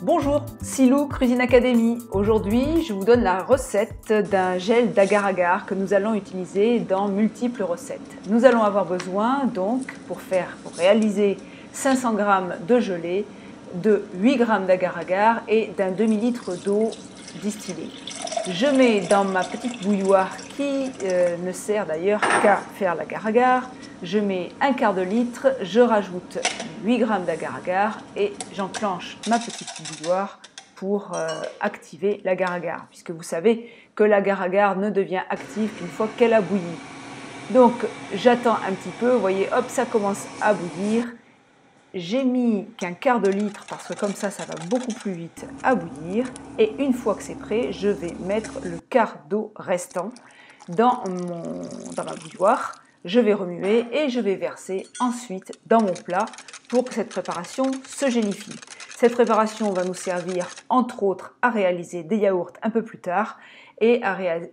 Bonjour, Silou Cuisine Academy. Aujourd'hui, je vous donne la recette d'un gel d'agar-agar que nous allons utiliser dans multiples recettes. Nous allons avoir besoin donc pour réaliser 500 g de gelée, de 8 g d'agar-agar et d'un demi-litre d'eau distillée. Je mets dans ma petite bouilloire qui ne sert d'ailleurs qu'à faire l'agar-agar. Je mets un quart de litre, je rajoute 8 g d'agar-agar et j'enclenche ma petite bouilloire pour activer l'agar-agar, puisque vous savez que l'agar-agar ne devient active qu'une fois qu'elle a bouilli. Donc j'attends un petit peu, vous voyez, hop, ça commence à bouillir. J'ai mis qu'un quart de litre parce que comme ça va beaucoup plus vite à bouillir. Et une fois que c'est prêt, je vais mettre le quart d'eau restant dans ma bouilloire. Je vais remuer et je vais verser ensuite dans mon plat pour que cette préparation se gélifie. Cette préparation va nous servir entre autres à réaliser des yaourts un peu plus tard et à réaliser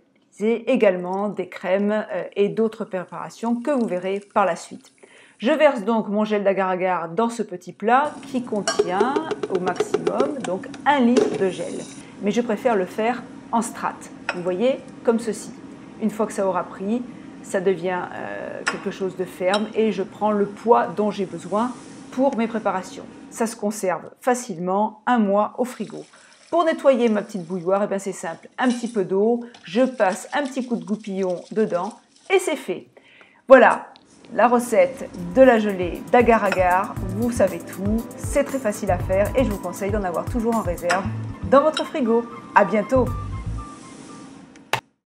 également des crèmes et d'autres préparations que vous verrez par la suite. Je verse donc mon gel d'agar-agar dans ce petit plat qui contient au maximum donc 1 litre de gel. Mais je préfère le faire en strates. Vous voyez, comme ceci. Une fois que ça aura pris, ça devient quelque chose de ferme et je prends le poids dont j'ai besoin pour mes préparations. Ça se conserve facilement 1 mois au frigo. Pour nettoyer ma petite bouilloire, eh bien c'est simple. Un petit peu d'eau, je passe un petit coup de goupillon dedans et c'est fait. Voilà. La recette de la gelée d'agar-agar, vous savez tout, c'est très facile à faire et je vous conseille d'en avoir toujours en réserve dans votre frigo. À bientôt!